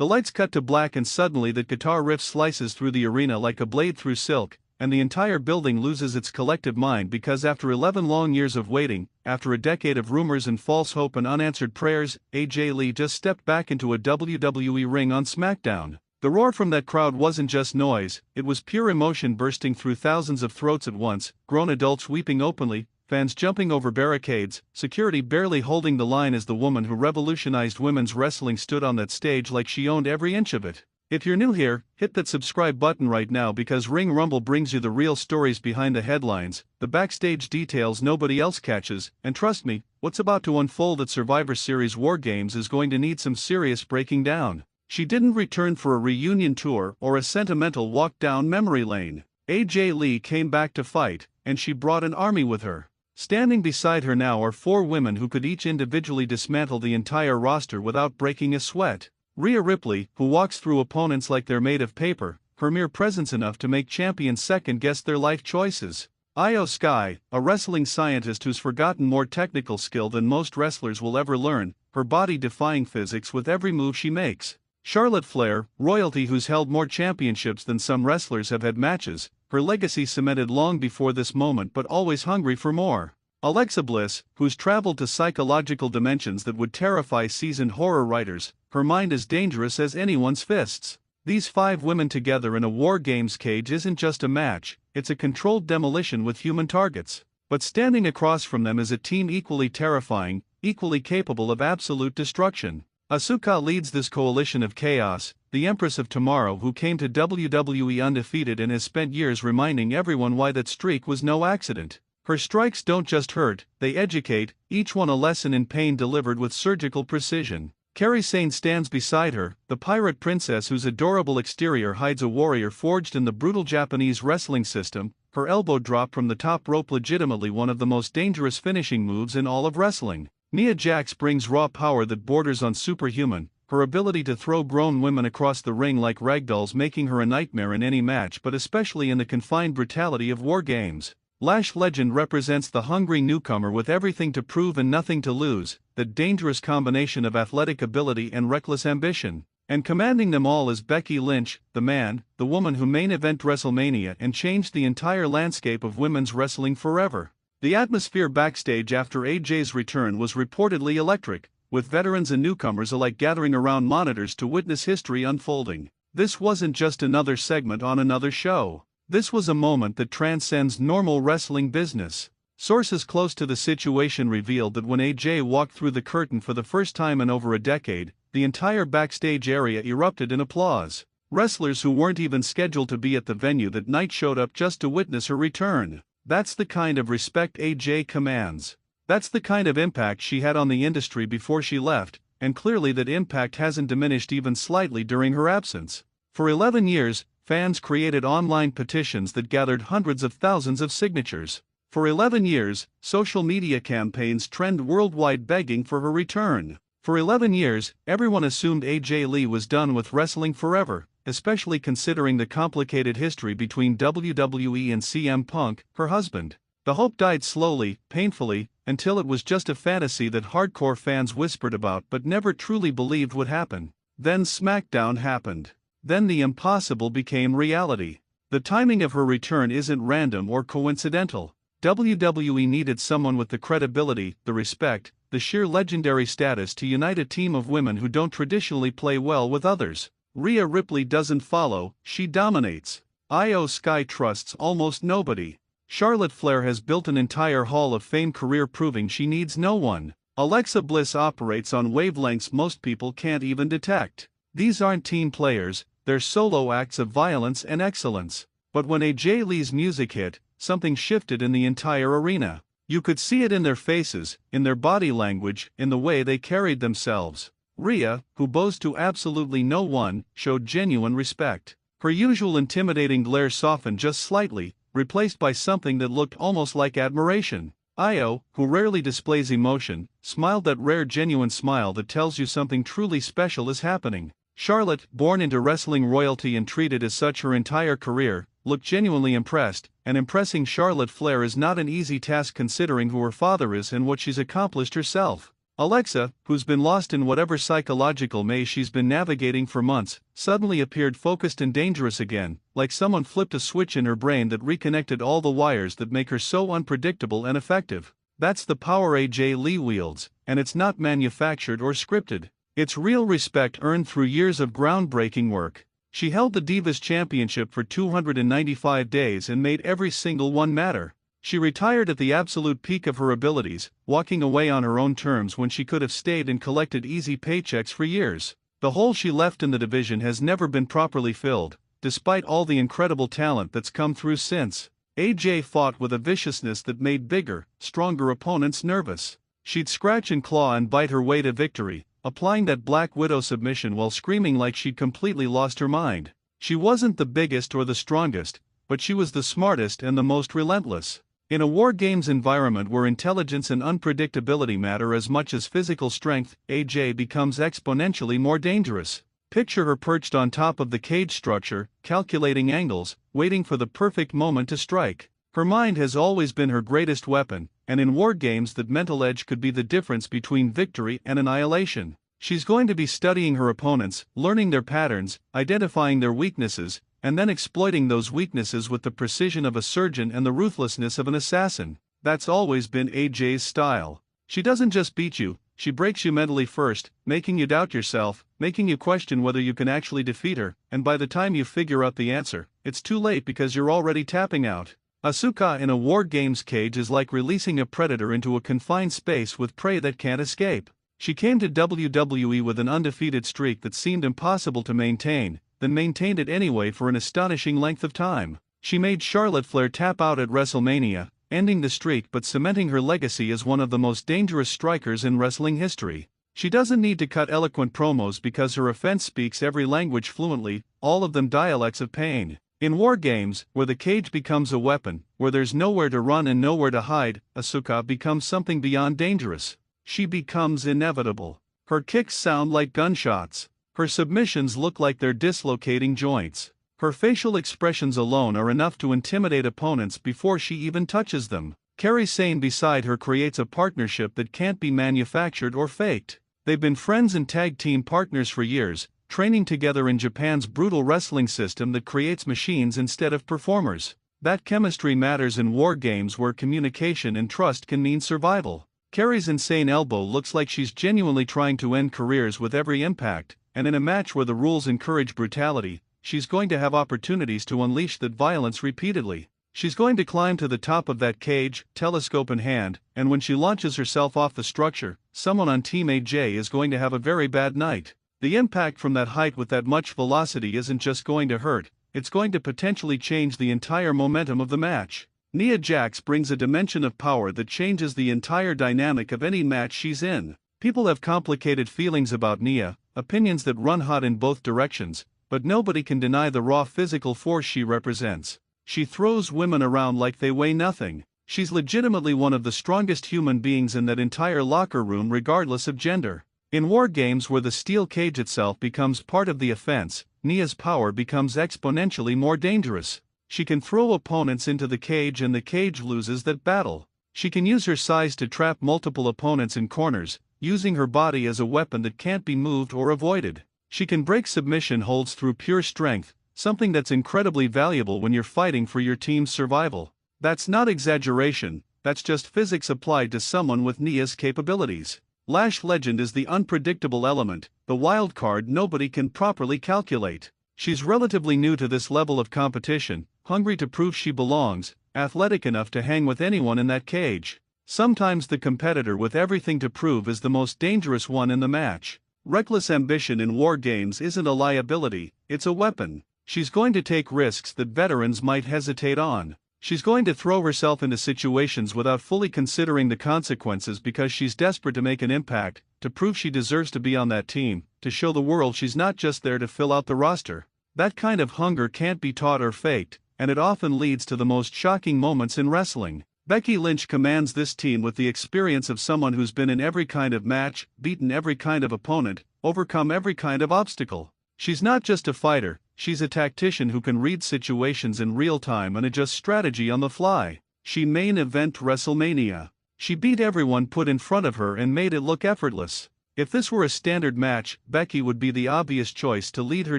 The lights cut to black and suddenly that guitar riff slices through the arena like a blade through silk, and the entire building loses its collective mind because after 11 long years of waiting, after a decade of rumors and false hope and unanswered prayers, AJ Lee just stepped back into a WWE ring on SmackDown. The roar from that crowd wasn't just noise, it was pure emotion bursting through thousands of throats at once, grown adults weeping openly, fans jumping over barricades, security barely holding the line as the woman who revolutionized women's wrestling stood on that stage like she owned every inch of it. If you're new here, hit that subscribe button right now because Ring Rumble brings you the real stories behind the headlines, the backstage details nobody else catches, and trust me, what's about to unfold at Survivor Series Wargames is going to need some serious breaking down. She didn't return for a reunion tour or a sentimental walk down memory lane. AJ Lee came back to fight, and she brought an army with her. Standing beside her now are 4 women who could each individually dismantle the entire roster without breaking a sweat. Rhea Ripley, who walks through opponents like they're made of paper, her mere presence enough to make champions second-guess their life choices. Io Sky, a wrestling scientist who's forgotten more technical skill than most wrestlers will ever learn, her body defying physics with every move she makes. Charlotte Flair, royalty who's held more championships than some wrestlers have had matches, her legacy cemented long before this moment but always hungry for more. Alexa Bliss, who's traveled to psychological dimensions that would terrify seasoned horror writers, her mind as dangerous as anyone's fists. These 5 women together in a War Games cage isn't just a match, it's a controlled demolition with human targets. But standing across from them is a team equally terrifying, equally capable of absolute destruction. Asuka leads this coalition of chaos, the Empress of Tomorrow who came to WWE undefeated and has spent years reminding everyone why that streak was no accident. Her strikes don't just hurt, they educate, each one a lesson in pain delivered with surgical precision. Kairi Sane stands beside her, the pirate princess whose adorable exterior hides a warrior forged in the brutal Japanese wrestling system, her elbow drop from the top rope legitimately one of the most dangerous finishing moves in all of wrestling. Nia Jax brings raw power that borders on superhuman, her ability to throw grown women across the ring like ragdolls making her a nightmare in any match but especially in the confined brutality of War Games. Lash Legend represents the hungry newcomer with everything to prove and nothing to lose, that dangerous combination of athletic ability and reckless ambition. And commanding them all is Becky Lynch, the woman who main event WrestleMania and changed the entire landscape of women's wrestling forever. The atmosphere backstage after AJ's return was reportedly electric, with veterans and newcomers alike gathering around monitors to witness history unfolding. This wasn't just another segment on another show. This was a moment that transcends normal wrestling business. Sources close to the situation revealed that when AJ walked through the curtain for the first time in over a decade, the entire backstage area erupted in applause. Wrestlers who weren't even scheduled to be at the venue that night showed up just to witness her return. That's the kind of respect AJ commands. That's the kind of impact she had on the industry before she left, and clearly that impact hasn't diminished even slightly during her absence. For 11 years, fans created online petitions that gathered hundreds of thousands of signatures. For 11 years, social media campaigns trend worldwide begging for her return. For 11 years, everyone assumed AJ Lee was done with wrestling forever, especially considering the complicated history between WWE and CM Punk, her husband. The hope died slowly, painfully, until it was just a fantasy that hardcore fans whispered about but never truly believed would happen. Then SmackDown happened. Then the impossible became reality. The timing of her return isn't random or coincidental. WWE needed someone with the credibility, the respect, the sheer legendary status to unite a team of women who don't traditionally play well with others. Rhea Ripley doesn't follow, she dominates. Io Sky trusts almost nobody. Charlotte Flair has built an entire Hall of Fame career proving she needs no one. Alexa Bliss operates on wavelengths most people can't even detect. These aren't team players, they're solo acts of violence and excellence. But when AJ Lee's music hit, something shifted in the entire arena. You could see it in their faces, in their body language, in the way they carried themselves. Rhea, who bows to absolutely no one, showed genuine respect. Her usual intimidating glare softened just slightly, replaced by something that looked almost like admiration. Io, who rarely displays emotion, smiled that rare genuine smile that tells you something truly special is happening. Charlotte, born into wrestling royalty and treated as such her entire career, looked genuinely impressed, and impressing Charlotte Flair is not an easy task considering who her father is and what she's accomplished herself. Alexa, who's been lost in whatever psychological maze she's been navigating for months, suddenly appeared focused and dangerous again, like someone flipped a switch in her brain that reconnected all the wires that make her so unpredictable and effective. That's the power AJ Lee wields, and it's not manufactured or scripted. It's real respect earned through years of groundbreaking work. She held the Divas Championship for 295 days and made every single one matter. She retired at the absolute peak of her abilities, walking away on her own terms when she could have stayed and collected easy paychecks for years. The hole she left in the division has never been properly filled, despite all the incredible talent that's come through since. AJ fought with a viciousness that made bigger, stronger opponents nervous. She'd scratch and claw and bite her way to victory, applying that Black Widow submission while screaming like she'd completely lost her mind. She wasn't the biggest or the strongest, but she was the smartest and the most relentless. In a Wargames environment where intelligence and unpredictability matter as much as physical strength, AJ becomes exponentially more dangerous. Picture her perched on top of the cage structure, calculating angles, waiting for the perfect moment to strike. Her mind has always been her greatest weapon, and in Wargames that mental edge could be the difference between victory and annihilation. She's going to be studying her opponents, learning their patterns, identifying their weaknesses, and then exploiting those weaknesses with the precision of a surgeon and the ruthlessness of an assassin. That's always been AJ's style. She doesn't just beat you, she breaks you mentally first, making you doubt yourself, making you question whether you can actually defeat her, and by the time you figure out the answer, it's too late because you're already tapping out. Asuka in a Wargames cage is like releasing a predator into a confined space with prey that can't escape. She came to WWE with an undefeated streak that seemed impossible to maintain, then maintained it anyway for an astonishing length of time. She made Charlotte Flair tap out at WrestleMania, ending the streak but cementing her legacy as one of the most dangerous strikers in wrestling history. She doesn't need to cut eloquent promos because her offense speaks every language fluently, all of them dialects of pain. In Wargames, where the cage becomes a weapon, where there's nowhere to run and nowhere to hide, Asuka becomes something beyond dangerous. She becomes inevitable. Her kicks sound like gunshots. Her submissions look like they're dislocating joints. Her facial expressions alone are enough to intimidate opponents before she even touches them. Kairi Sane beside her creates a partnership that can't be manufactured or faked. They've been friends and tag team partners for years, training together in Japan's brutal wrestling system that creates machines instead of performers. That chemistry matters in Wargames where communication and trust can mean survival. Kairi's insane elbow looks like she's genuinely trying to end careers with every impact, and in a match where the rules encourage brutality, she's going to have opportunities to unleash that violence repeatedly. She's going to climb to the top of that cage, telescope in hand, and when she launches herself off the structure, someone on Team AJ is going to have a very bad night. The impact from that height with that much velocity isn't just going to hurt, it's going to potentially change the entire momentum of the match. Nia Jax brings a dimension of power that changes the entire dynamic of any match she's in. People have complicated feelings about Nia, opinions that run hot in both directions, but nobody can deny the raw physical force she represents. She throws women around like they weigh nothing. She's legitimately one of the strongest human beings in that entire locker room regardless of gender. In Wargames where the steel cage itself becomes part of the offense, Nia's power becomes exponentially more dangerous. She can throw opponents into the cage and the cage loses that battle. She can use her size to trap multiple opponents in corners, using her body as a weapon that can't be moved or avoided. She can break submission holds through pure strength, something that's incredibly valuable when you're fighting for your team's survival. That's not exaggeration, that's just physics applied to someone with Nia's capabilities. Lash Legend is the unpredictable element, the wild card nobody can properly calculate. She's relatively new to this level of competition, hungry to prove she belongs, athletic enough to hang with anyone in that cage. Sometimes the competitor with everything to prove is the most dangerous one in the match. Reckless ambition in Wargames isn't a liability, it's a weapon. She's going to take risks that veterans might hesitate on. She's going to throw herself into situations without fully considering the consequences because she's desperate to make an impact, to prove she deserves to be on that team, to show the world she's not just there to fill out the roster. That kind of hunger can't be taught or faked, and it often leads to the most shocking moments in wrestling. Becky Lynch commands this team with the experience of someone who's been in every kind of match, beaten every kind of opponent, overcome every kind of obstacle. She's not just a fighter, she's a tactician who can read situations in real time and adjust strategy on the fly. She main event WrestleMania. She beat everyone put in front of her and made it look effortless. If this were a standard match, Becky would be the obvious choice to lead her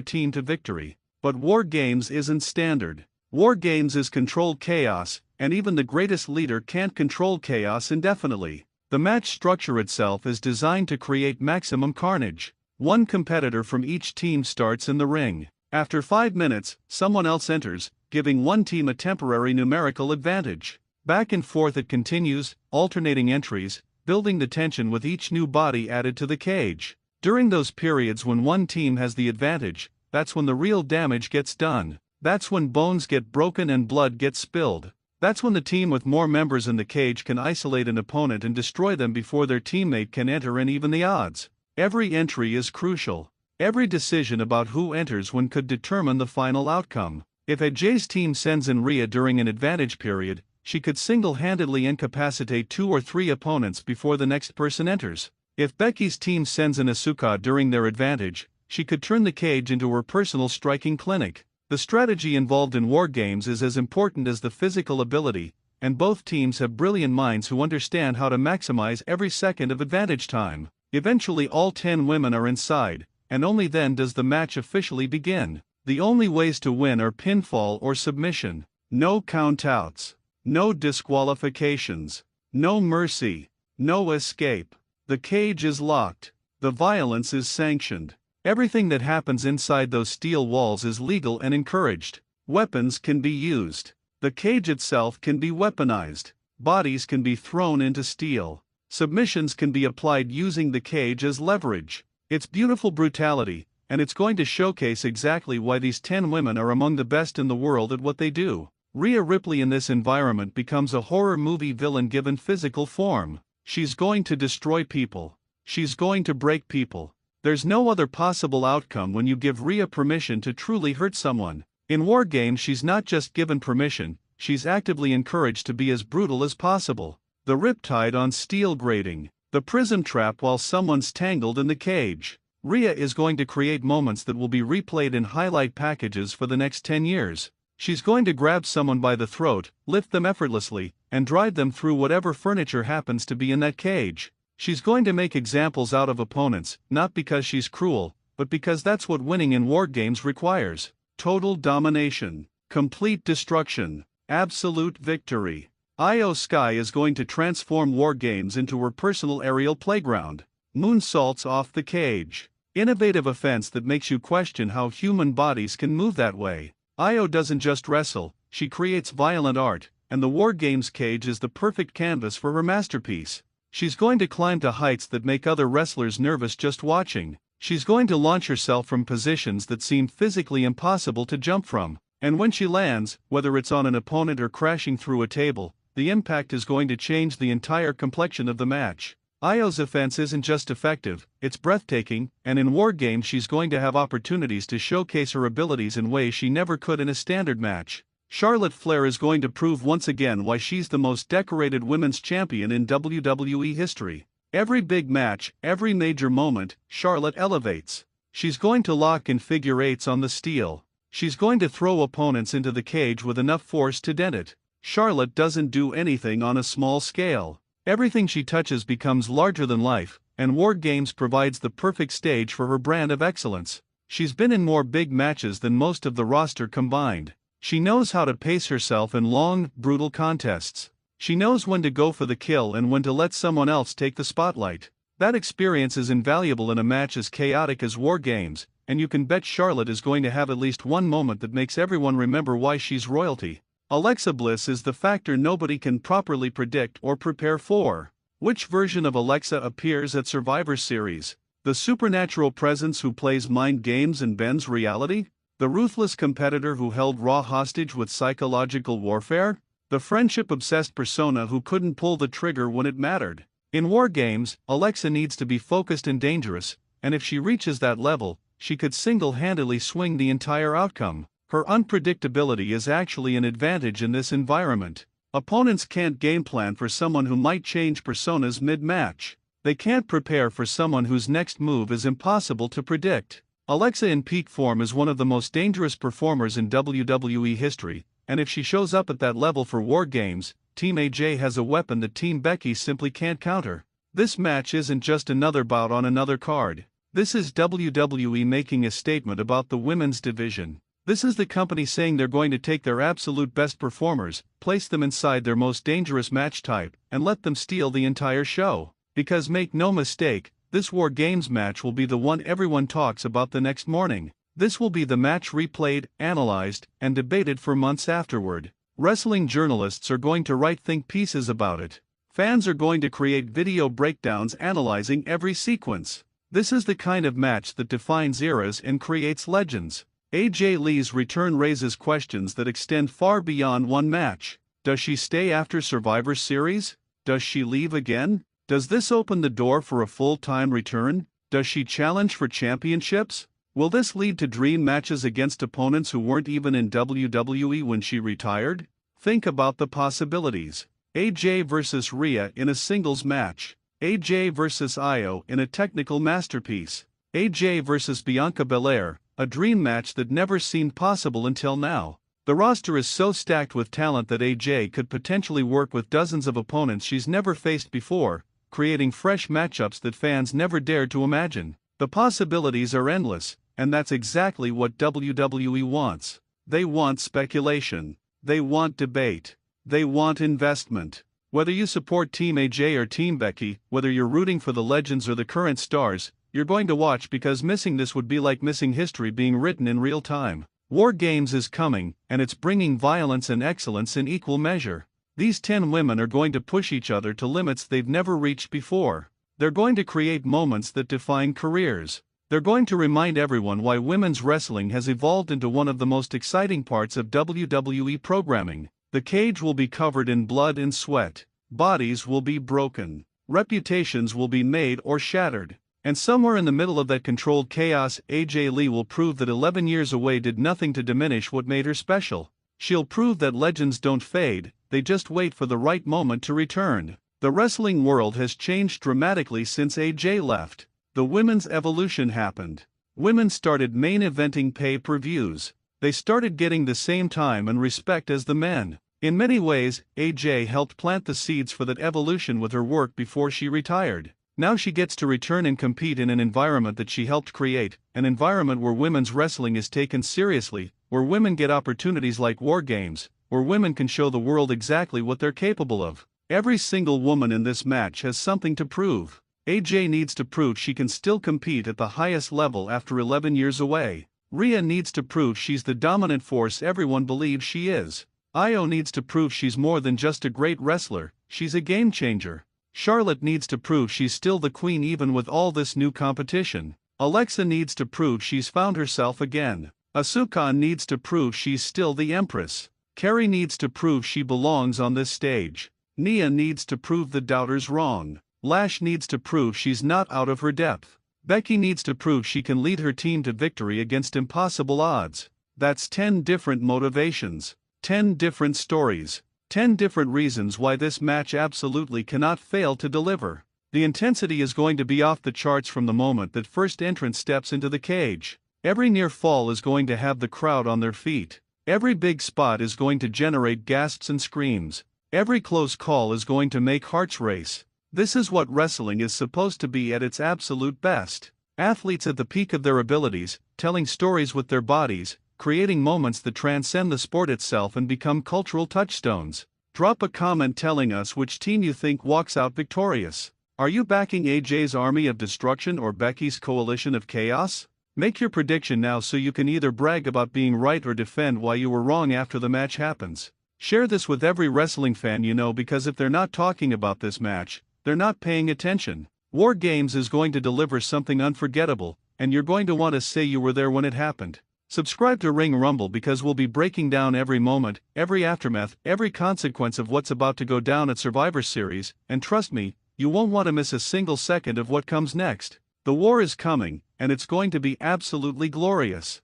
team to victory. But Wargames isn't standard. Wargames is controlled chaos, and even the greatest leader can't control chaos indefinitely. The match structure itself is designed to create maximum carnage. One competitor from each team starts in the ring. After 5 minutes, someone else enters, giving one team a temporary numerical advantage. Back and forth it continues, alternating entries, building the tension with each new body added to the cage. During those periods when one team has the advantage, that's when the real damage gets done. That's when bones get broken and blood gets spilled. That's when the team with more members in the cage can isolate an opponent and destroy them before their teammate can enter and even the odds. Every entry is crucial. Every decision about who enters when could determine the final outcome. If AJ's team sends in Rhea during an advantage period, she could single-handedly incapacitate 2 or 3 opponents before the next person enters. If Becky's team sends in Asuka during their advantage, she could turn the cage into her personal striking clinic. The strategy involved in Wargames is as important as the physical ability, and both teams have brilliant minds who understand how to maximize every second of advantage time. Eventually all 10 women are inside, and only then does the match officially begin. The only ways to win are pinfall or submission. No countouts. No disqualifications. No mercy. No escape. The cage is locked. The violence is sanctioned. Everything that happens inside those steel walls is legal and encouraged. Weapons can be used. The cage itself can be weaponized. Bodies can be thrown into steel. Submissions can be applied using the cage as leverage. It's beautiful brutality, and it's going to showcase exactly why these 10 women are among the best in the world at what they do. Rhea Ripley in this environment becomes a horror movie villain given physical form. She's going to destroy people. She's going to break people. There's no other possible outcome when you give Rhea permission to truly hurt someone. In Wargames she's not just given permission, she's actively encouraged to be as brutal as possible. The riptide on steel grating. The prism trap while someone's tangled in the cage. Rhea is going to create moments that will be replayed in highlight packages for the next 10 years. She's going to grab someone by the throat, lift them effortlessly, and drive them through whatever furniture happens to be in that cage. She's going to make examples out of opponents, not because she's cruel, but because that's what winning in Wargames requires. Total domination. Complete destruction. Absolute victory. Io Sky is going to transform Wargames into her personal aerial playground. Moonsaults off the cage. Innovative offense that makes you question how human bodies can move that way. Io doesn't just wrestle, she creates violent art, and the Wargames cage is the perfect canvas for her masterpiece. She's going to climb to heights that make other wrestlers nervous just watching. She's going to launch herself from positions that seem physically impossible to jump from. And when she lands, whether it's on an opponent or crashing through a table, the impact is going to change the entire complexion of the match. Io's offense isn't just effective, it's breathtaking, and in Wargames she's going to have opportunities to showcase her abilities in ways she never could in a standard match. Charlotte Flair is going to prove once again why she's the most decorated women's champion in WWE history. Every big match, every major moment, Charlotte elevates. She's going to lock in figure eights on the steel. She's going to throw opponents into the cage with enough force to dent it. Charlotte doesn't do anything on a small scale. Everything she touches becomes larger than life, and Wargames provides the perfect stage for her brand of excellence. She's been in more big matches than most of the roster combined. She knows how to pace herself in long, brutal contests. She knows when to go for the kill and when to let someone else take the spotlight. That experience is invaluable in a match as chaotic as Wargames, and you can bet Charlotte is going to have at least one moment that makes everyone remember why she's royalty. Alexa Bliss is the factor nobody can properly predict or prepare for. Which version of Alexa appears at Survivor Series? The supernatural presence who plays mind games and bends reality? The ruthless competitor who held Raw hostage with psychological warfare? The friendship-obsessed persona who couldn't pull the trigger when it mattered? In Wargames, Alexa needs to be focused and dangerous, and if she reaches that level, she could single-handedly swing the entire outcome. Her unpredictability is actually an advantage in this environment. Opponents can't game plan for someone who might change personas mid-match. They can't prepare for someone whose next move is impossible to predict. Alexa in peak form is one of the most dangerous performers in WWE history, and if she shows up at that level for Wargames, Team AJ has a weapon that Team Becky simply can't counter. This match isn't just another bout on another card. This is WWE making a statement about the women's division. This is the company saying they're going to take their absolute best performers, place them inside their most dangerous match type, and let them steal the entire show. Because make no mistake, this War Games match will be the one everyone talks about the next morning. This will be the match replayed, analyzed, and debated for months afterward. Wrestling journalists are going to write think pieces about it. Fans are going to create video breakdowns analyzing every sequence. This is the kind of match that defines eras and creates legends. AJ Lee's return raises questions that extend far beyond one match. Does she stay after Survivor Series? Does she leave again? Does this open the door for a full-time return? Does she challenge for championships? Will this lead to dream matches against opponents who weren't even in WWE when she retired? Think about the possibilities. AJ vs. Rhea in a singles match. AJ vs. Io in a technical masterpiece. AJ vs. Bianca Belair, a dream match that never seemed possible until now. The roster is so stacked with talent that AJ could potentially work with dozens of opponents she's never faced before, creating fresh matchups that fans never dared to imagine. The possibilities are endless, and that's exactly what WWE wants. They want speculation. They want debate. They want investment. Whether you support Team AJ or Team Becky, whether you're rooting for the legends or the current stars, you're going to watch because missing this would be like missing history being written in real time. War Games is coming, and it's bringing violence and excellence in equal measure. These 10 women are going to push each other to limits they've never reached before. They're going to create moments that define careers. They're going to remind everyone why women's wrestling has evolved into one of the most exciting parts of WWE programming. The cage will be covered in blood and sweat. Bodies will be broken. Reputations will be made or shattered. And somewhere in the middle of that controlled chaos, AJ Lee will prove that 11 years away did nothing to diminish what made her special. She'll prove that legends don't fade, they just wait for the right moment to return. The wrestling world has changed dramatically since AJ left. The women's evolution happened. Women started main eventing pay-per-views. They started getting the same time and respect as the men. In many ways, AJ helped plant the seeds for that evolution with her work before she retired. Now she gets to return and compete in an environment that she helped create, an environment where women's wrestling is taken seriously, where women get opportunities like War Games, where women can show the world exactly what they're capable of. Every single woman in this match has something to prove. AJ needs to prove she can still compete at the highest level after 11 years away. Rhea needs to prove she's the dominant force everyone believes she is. Io needs to prove she's more than just a great wrestler, she's a game changer. Charlotte needs to prove she's still the queen even with all this new competition. Alexa needs to prove she's found herself again. Asuka needs to prove she's still the empress. Carrie needs to prove she belongs on this stage. Nia needs to prove the doubters wrong. Lash needs to prove she's not out of her depth. Becky needs to prove she can lead her team to victory against impossible odds. That's 10 different motivations. 10 different stories. 10 different reasons why this match absolutely cannot fail to deliver. The intensity is going to be off the charts from the moment that first entrant steps into the cage. Every near fall is going to have the crowd on their feet. Every big spot is going to generate gasps and screams. Every close call is going to make hearts race. This is what wrestling is supposed to be at its absolute best. Athletes at the peak of their abilities, telling stories with their bodies, creating moments that transcend the sport itself and become cultural touchstones. Drop a comment telling us which team you think walks out victorious. Are you backing AJ's army of destruction or Becky's coalition of chaos? Make your prediction now so you can either brag about being right or defend why you were wrong after the match happens. Share this with every wrestling fan you know because if they're not talking about this match, they're not paying attention. War Games is going to deliver something unforgettable, and you're going to want to say you were there when it happened. Subscribe to Ring Rumble because we'll be breaking down every moment, every aftermath, every consequence of what's about to go down at Survivor Series, and trust me, you won't want to miss a single second of what comes next. The war is coming, and it's going to be absolutely glorious.